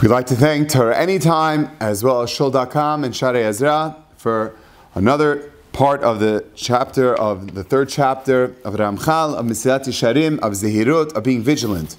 We'd like to thank Torah Anytime as well as Shul.com and Sharei Ezra for another part of the chapter of the third chapter of Ramhal, of Mesilat Yesharim, of Zehirut, of being vigilant.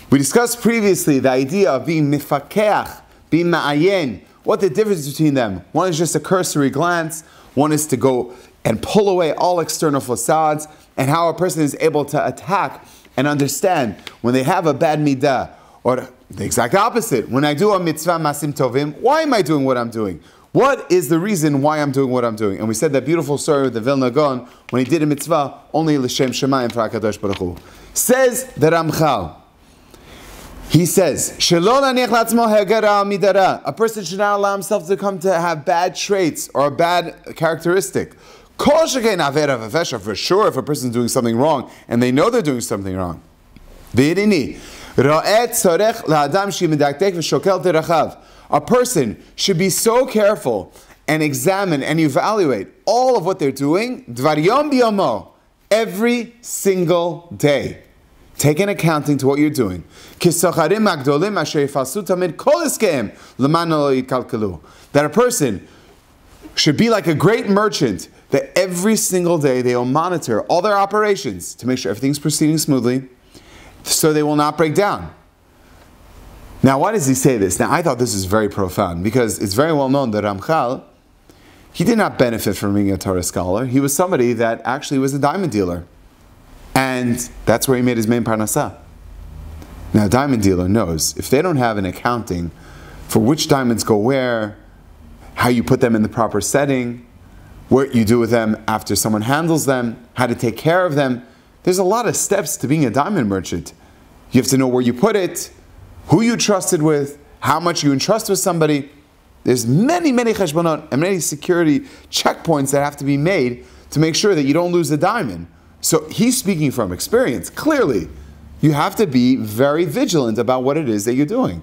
We discussed previously the idea of being mifakeach, being ma'ayen, what the difference between them. One is just a cursory glance, one is to go and pull away all external facades, and how a person is able to attack and understand when they have a bad midah, or the exact opposite. When I do a mitzvah masim tovim, why am I doing what I'm doing? What is the reason why I'm doing what I'm doing? And we said that beautiful story with the Vilna Gaon, when he did a mitzvah, only l'shem shemayim for HaKadosh Baruch Hu. Says the Ramhal, he says, a person should not allow himself to come to have bad traits or a bad characteristic. For sure, if a person is doing something wrong, and they know they're doing something wrong. A person should be so careful and examine and evaluate all of what they're doing every single day. Take an accounting to what you're doing. That a person should be like a great merchant, that every single day they will monitor all their operations to make sure everything's proceeding smoothly, so they will not break down. Now, why does he say this? Now, I thought this is very profound, because it's very well known that Ramhal, he did not benefit from being a Torah scholar. He was somebody that actually was a diamond dealer. And that's where he made his main parnasah. Now, a diamond dealer knows, if they don't have an accounting for which diamonds go where, how you put them in the proper setting, what you do with them after someone handles them, how to take care of them, there's a lot of steps to being a diamond merchant. You have to know where you put it, who you trusted with, how much you entrust with somebody. There's many cheshbonot and many security checkpoints that have to be made to make sure that you don't lose a diamond. So he's speaking from experience. Clearly, you have to be very vigilant about what it is that you're doing.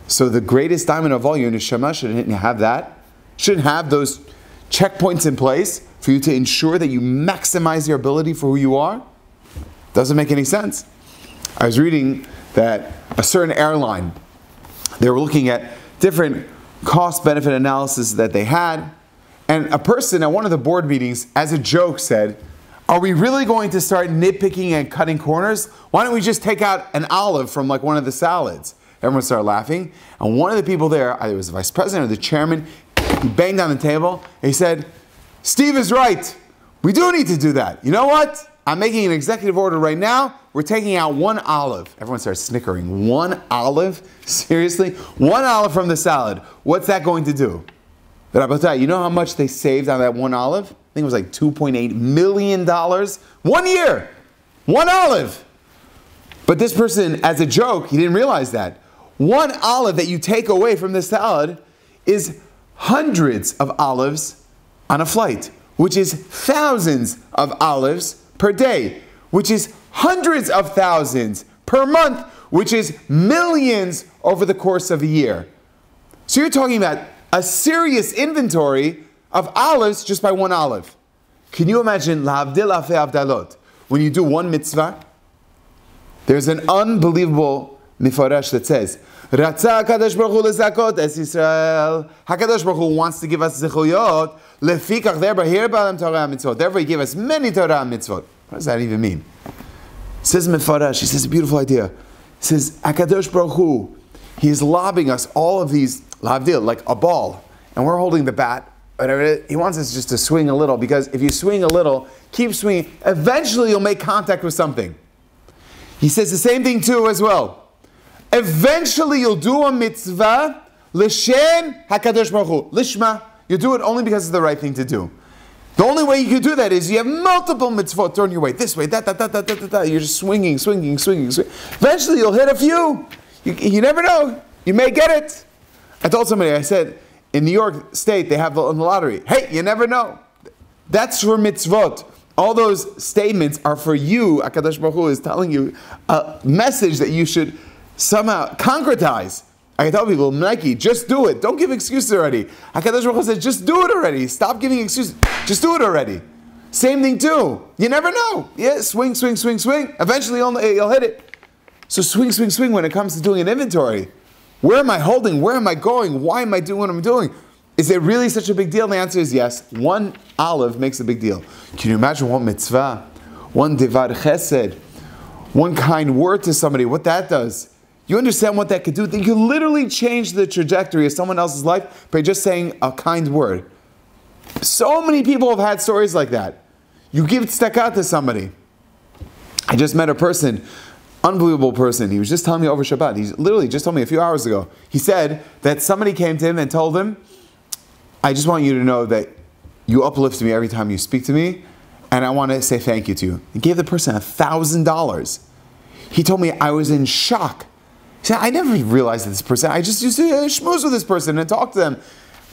So the greatest diamond of all, your neshama, shouldn't have that. Shouldn't have those checkpoints in place for you to ensure that you maximize your ability for who you are. Doesn't make any sense. I was reading that a certain airline, they were looking at different cost-benefit analysis that they had, and a person at one of the board meetings, as a joke, said, "Are we really going to start nitpicking and cutting corners? Why don't we just take out an olive from like one of the salads?" Everyone started laughing, and one of the people there, either it was the vice president or the chairman, he banged on the table, and he said, "Steve is right. We do need to do that. You know what? I'm making an executive order right now. We're taking out one olive." Everyone starts snickering. One olive? Seriously? One olive from the salad. What's that going to do? Rabbi, you know how much they saved on that one olive? I think it was like $2.8 million. 1 year. One olive. But this person, as a joke, he didn't realize that. One olive that you take away from the salad is hundreds of olives on a flight, which is thousands of olives per day, which is hundreds of thousands per month, which is millions over the course of a year. So you're talking about a serious inventory of olives just by one olive. Can you imagine la'avdil afe avdalot? When you do one mitzvah, there's an unbelievable miforesh that says, Ratza HaKadosh Baruch Hu lezakot es Yisrael. HaKadosh Baruch Hu wants to give us zechuyot. Lefikach therefore he gave us many Torah mitzvot. What does that even mean? It says Mefaresh, he says a beautiful idea. It says, HaKadosh Baruch Hu, he is lobbing us all of these, lavdil, like a ball, and we're holding the bat. He wants us just to swing a little, because if you swing a little, keep swinging, eventually you'll make contact with something. He says the same thing too as well. Eventually you'll do a mitzvah, l'shem HaKadosh Baruch Hu, lishma. You do it only because it's the right thing to do. The only way you can do that is you have multiple mitzvot thrown your way, this way, that. You're just swinging. Eventually you'll hit a few. You never know. You may get it. I told somebody, I said, in New York State, they have the lottery. Hey, you never know. That's for mitzvot. All those statements are for you. HaKadosh Baruch Hu is telling you a message that you should somehow concretize. I can tell people, Nike, just do it. Don't give excuses already. HaKadosh Baruch Hu says, just do it already. Stop giving excuses. Just do it already. Same thing too. You never know. Yeah, swing. Eventually you'll hit it. So swing when it comes to doing an inventory. Where am I holding? Where am I going? Why am I doing what I'm doing? Is it really such a big deal? The answer is yes. One olive makes a big deal. Can you imagine one mitzvah, one devar chesed, one kind word to somebody, what that does? You understand what that could do? You could literally change the trajectory of someone else's life by just saying a kind word. So many people have had stories like that. You give tzedakah to somebody. I just met a person, unbelievable person. He was just telling me over Shabbat. He literally just told me a few hours ago. He said that somebody came to him and told him, I just want you to know that you uplift me every time you speak to me, and I want to say thank you to you. He gave the person $1,000. He told me I was in shock. He said, I never realized that this person, I just used to schmooze with this person and talk to them.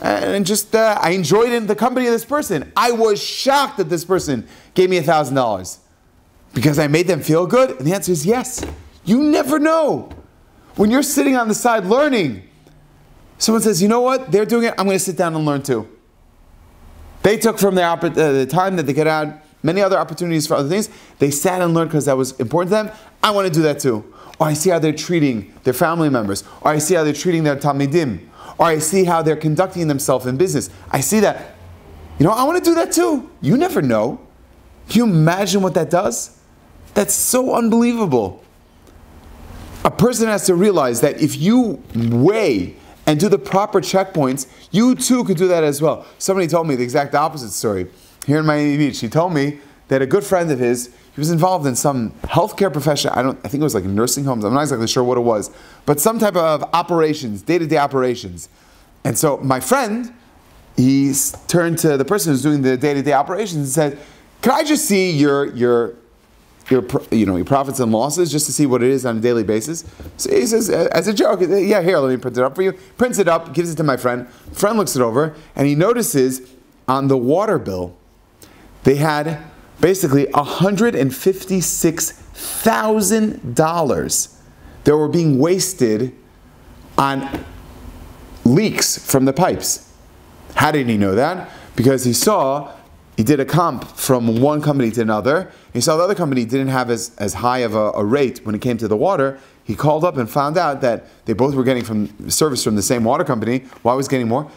And just, I enjoyed in the company of this person. I was shocked that this person gave me $1,000. Because I made them feel good? And the answer is yes. You never know. When you're sitting on the side learning, someone says, you know what? They're doing it. I'm going to sit down and learn too. They took from the time that they could add many other opportunities for other things. They sat and learned because that was important to them. I want to do that too. Or I see how they're treating their family members. Or I see how they're treating their talmidim. Or I see how they're conducting themselves in business. I see that. You know, I want to do that too. You never know. Can you imagine what that does? That's so unbelievable. A person has to realize that if you weigh and do the proper checkpoints, you too could do that as well. Somebody told me the exact opposite story. Here in Miami Beach, he told me that a good friend of his, he was involved in some healthcare profession. I think it was like nursing homes. I'm not exactly sure what it was. But some type of operations, day-to-day operations. And so my friend, he turned to the person who's doing the day-to-day operations and said, can I just see your profits and losses just to see what it is on a daily basis? So he says, as a joke, yeah, here, let me print it up for you. Prints it up, gives it to my friend. Friend looks it over, and he notices on the water bill, they had basically $156,000 that were being wasted on leaks from the pipes. How did he know that? Because he did a comp from one company to another. He saw the other company didn't have as high of a rate when it came to the water. He called up and found out that they both were getting from service from the same water company. Why was getting more?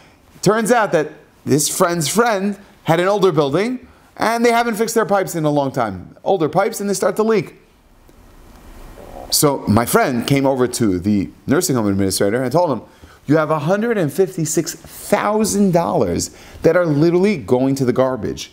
Turns out that this friend's friend had an older building and they haven't fixed their pipes in a long time. Older pipes, and they start to leak. So my friend came over to the nursing home administrator and told him, you have $156,000 that are literally going to the garbage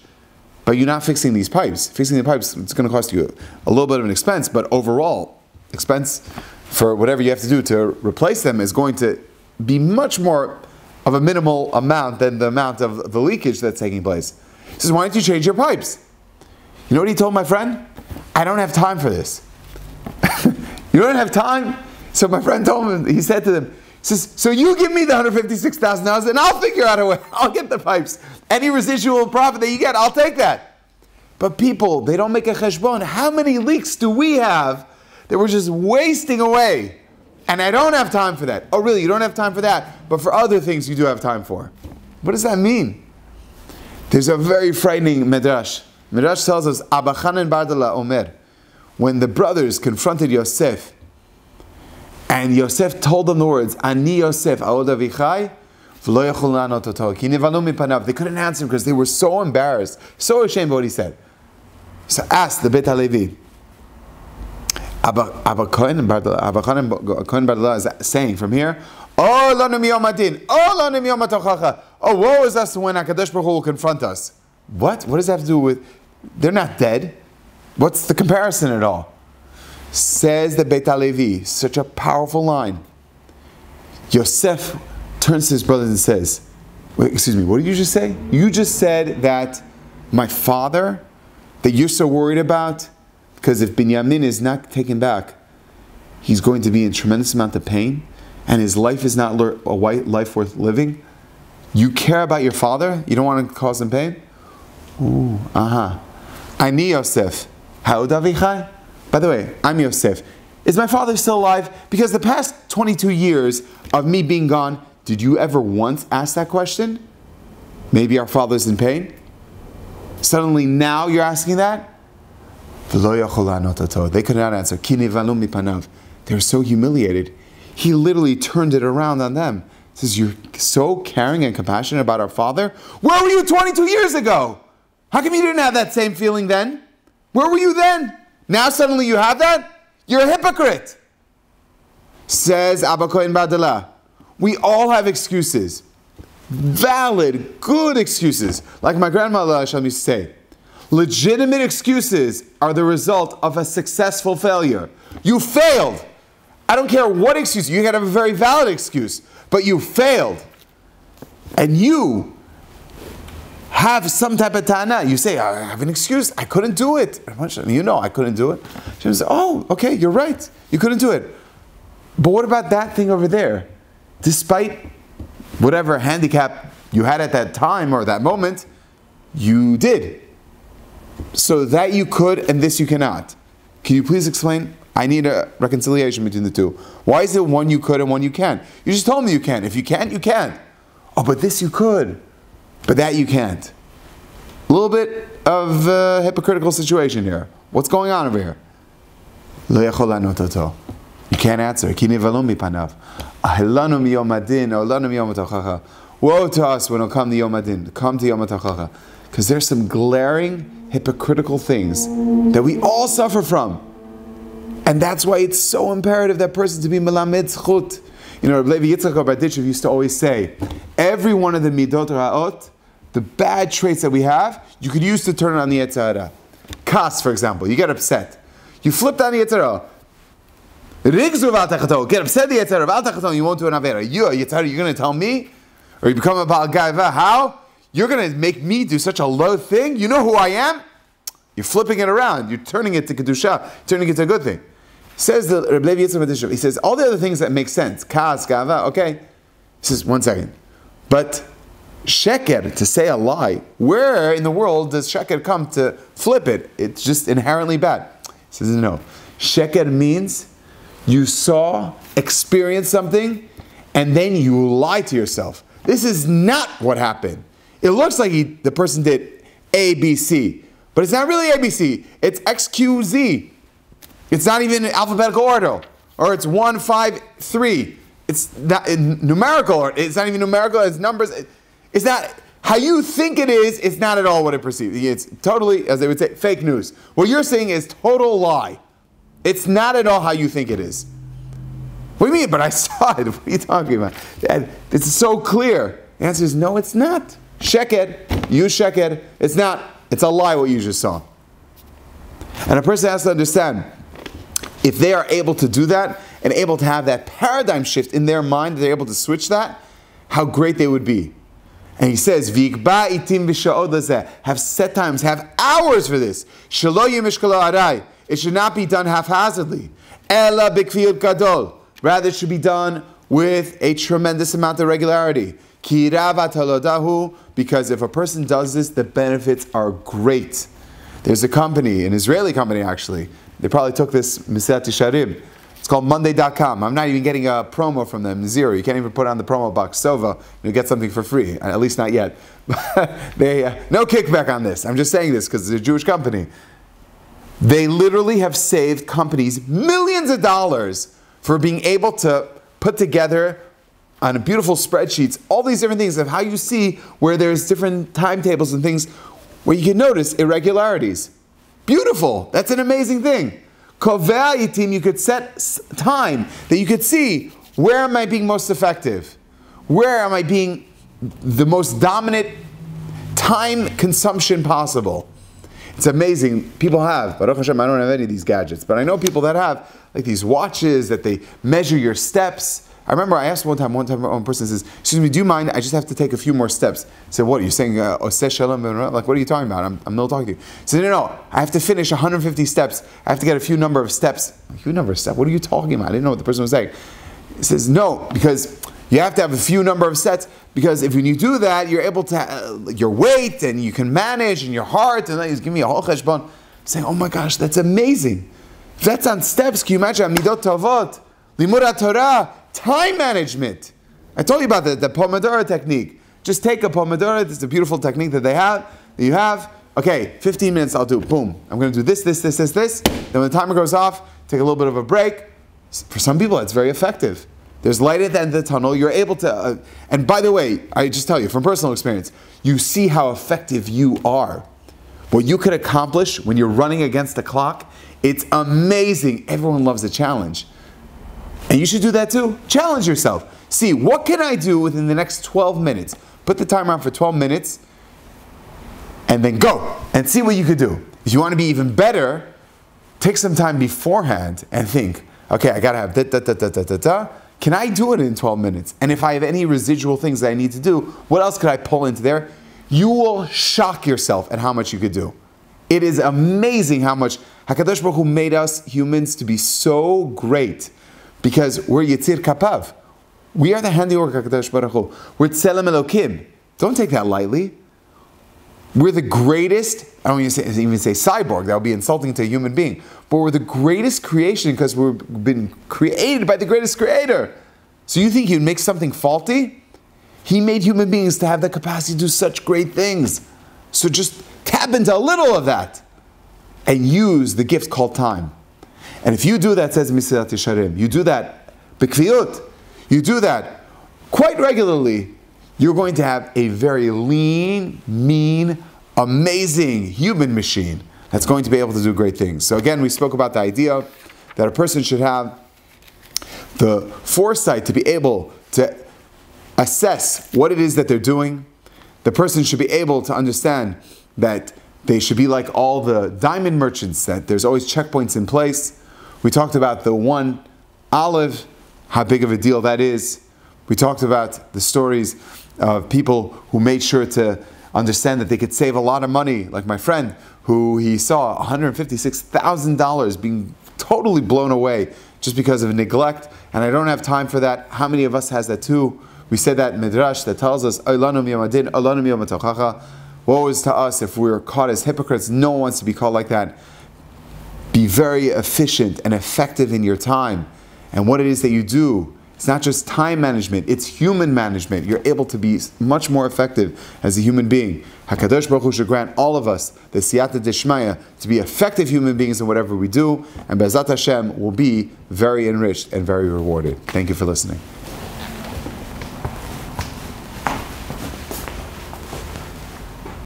by you not fixing these pipes. Fixing the pipes, it's going to cost you a little bit of an expense, but overall, expense for whatever you have to do to replace them is going to be much more of a minimal amount than the amount of the leakage that's taking place. He says, why don't you change your pipes? You know what he told my friend? I don't have time for this. You don't have time? So my friend told him, he said to them, he says, so you give me the $156,000 and I'll figure out a way. I'll get the pipes. Any residual profit that you get, I'll take that. But people, they don't make a cheshbon. How many leaks do we have that we're just wasting away? And I don't have time for that. Oh really, you don't have time for that, but for other things you do have time for. What does that mean? There's a very frightening midrash. Midrash tells us, Abba Chanan Bardala Omer, when the brothers confronted Yosef, and Yosef told them the words, Ani Yosef, Aod Avichai, v'lo yachol la'anot oto, ki nivalu mipanav. They couldn't answer him because they were so embarrassed, so ashamed of what he said. So ask the Bet HaLevi. Abba Chanan Bardala is saying from here, Oh, lanu miyom adin. Oh, lanu miyom hatochacha. Oh, woe is us when HaKadosh Baruch Hu will confront us. What? What does that have to do with? They're not dead. What's the comparison at all? Says the Beit HaLevi, such a powerful line. Yosef turns to his brothers and says, wait, excuse me, what did you just say? You just said that my father, that you're so worried about, because if Binyamin is not taken back, he's going to be in tremendous amount of pain, and his life is not a life worth living. You care about your father? You don't want to cause him pain? Ooh, Ani Yosef. Ha'od Avichai? By the way, I'm Yosef. Is my father still alive? Because the past 22 years of me being gone, did you ever once ask that question? Maybe our father's in pain? Suddenly now you're asking that? They could not answer. They were so humiliated. He literally turned it around on them. He says, you're so caring and compassionate about our father? Where were you 22 years ago? How come you didn't have that same feeling then? Where were you then? Now suddenly you have that? You're a hypocrite. Says Abba Kohen Badala, we all have excuses. Valid, good excuses. Like my grandmother used to say, legitimate excuses are the result of a successful failure. You failed. I don't care what excuse. You can have a very valid excuse, but you failed. And you have some type of ta'ana. You say, I have an excuse. I couldn't do it. You know I couldn't do it. She says, oh, okay, you're right. You couldn't do it. But what about that thing over there? Despite whatever handicap you had at that time or that moment, you did. So that you could and this you cannot. Can you please explain? I need a reconciliation between the two. Why is it one you could and one you can't? You just told me you can. If you can't, you can't. Oh, but this you could. But that you can't. A little bit of a hypocritical situation here. What's going on over here? You can't answer. Woe to us when it'll come to Yom Adin. Come to Yom HaTochacha. Because there's some glaring hypocritical things that we all suffer from. And that's why it's so imperative that person to be melamed zchut. You know, Rabbi Yitzchak Barditchev used to always say, every one of the midot ra'ot, the bad traits that we have, you could use to turn on the Yetzer Hara. Kas, for example, you get upset. You flip down the Yetzer Hara. Rigzu v'al tachato, get upset the Yetzer Hara, v'al tachato, you won't do an avera. You, Yetzer Hara, you're going to tell me? Or you become a Baal Gaiva, how? You're going to make me do such a low thing? You know who I am? You're flipping it around. You're turning it to Kedusha, turning it to a good thing. Says the Rabbi Yitzchak Barditchev, he says, all the other things that make sense, Kas, Gava, okay. He says, one second. But sheker, to say a lie, where in the world does sheker come to flip it? It's just inherently bad. He says, no. Sheker means you saw, experienced something, and then you lie to yourself. This is not what happened. It looks like the person did A, B, C, but it's not really A, B, C. It's X, Q, Z. It's not even alphabetical order, or it's 1, 5, 3. It's not in numerical, or it's not even numerical. It's numbers. It's not how you think it is. It's not at all what it perceives. It's totally, as they would say, fake news. What you're saying is total lie. It's not at all how you think it is. What do you mean? But I saw it. What are you talking about? It's so clear. The answer is no, it's not. Sheker, you sheker. It's not. It's a lie what you just saw. And a person has to understand, if they are able to do that and able to have that paradigm shift in their mind, they're able to switch that, how great they would be. And he says, "V'ikba itim v'sha'od lezeh." Have set times, have hours for this. Shelo yimishkalo arai. It should not be done haphazardly. Ela b'kfiyut gadol. Rather, it should be done with a tremendous amount of regularity. Ki ravat halodahu. Because if a person does this, the benefits are great. There's a company, an Israeli company actually. They probably took this Mesilat Yesharim. It's called Monday.com. I'm not even getting a promo from them, zero. You can't even put on the promo box, Sova, you'll get something for free, at least not yet. No kickback on this. I'm just saying this because it's a Jewish company. They literally have saved companies millions of dollars for being able to put together on a beautiful spreadsheets all these different things of how you see where there's different timetables and things where you can notice irregularities. Beautiful. That's an amazing thing. Kovea itim, you could set time that you could see where am I being most effective? Where am I being the most dominant time consumption possible? It's amazing. People have, Baruch Hashem, I don't have any of these gadgets, but I know people that have like these watches that they measure your steps. I remember I asked one time one person says, excuse me, do you mind? I just have to take a few more steps. I said, what are you saying? Oseh Shalom? Like, what are you talking about? I'm not talking to you. He said, no, I have to finish 150 steps. I have to get a few number of steps. A few number of steps? What are you talking about? I didn't know what the person was saying. He says, no, because you have to have a few number of sets, because if when you do that, you're able to, your weight, and you can manage, and your heart, and then he's giving me a whole cheshbon. I'm saying, oh my gosh, that's amazing. If that's on steps, can you imagine? Midot Tovot, Limud Torah, time management. I told you about the Pomodoro technique. Just take a Pomodoro. It's a beautiful technique that you have. Okay, 15 minutes I'll do. Boom. I'm going to do this. Then when the timer goes off, take a little bit of a break. For some people, it's very effective. There's light at the end of the tunnel. You're able to, and by the way, I just tell you from personal experience, you see how effective you are. What you could accomplish when you're running against the clock, it's amazing. Everyone loves a challenge. And you should do that too. Challenge yourself. See, what can I do within the next 12 minutes? Put the timer on for 12 minutes, and then go, and see what you could do. If you want to be even better, take some time beforehand and think, okay, I got to have da-da-da-da-da-da. Can I do it in 12 minutes? And if I have any residual things that I need to do, what else could I pull into there? You will shock yourself at how much you could do. It is amazing how much HaKadosh Baruch Hu made us humans to be so great because we're Yitzir Kapav. We are the handiwork of HaKadosh Baruch Hu. We're Tselem Elokim. Don't take that lightly. We're the greatest, I don't even say cyborg, that would be insulting to a human being, but we're the greatest creation because we've been created by the greatest creator. So you think he'd make something faulty? He made human beings to have the capacity to do such great things. So just tap into a little of that and use the gift called time. And if you do that, says Mesilat Yesharim, you do that b'kviyut, you do that quite regularly, you're going to have a very lean, mean, amazing human machine that's going to be able to do great things. So again, we spoke about the idea that a person should have the foresight to be able to assess what it is that they're doing. The person should be able to understand that they should be like all the diamond merchants, that there's always checkpoints in place. We talked about the one olive, how big of a deal that is. We talked about the stories of people who made sure to understand that they could save a lot of money, like my friend, who he saw $156,000 being totally blown away just because of neglect, and I don't have time for that. How many of us has that too? We said that Midrash that tells us, woe is to us if we're caught as hypocrites. No one wants to be called like that. Be very efficient and effective in your time. And what it is that you do, it's not just time management, it's human management. You're able to be much more effective as a human being. HaKadosh Baruch Hu should grant all of us the siyata deshmaya to be effective human beings in whatever we do, and Be'ezat Hashem will be very enriched and very rewarded. Thank you for listening.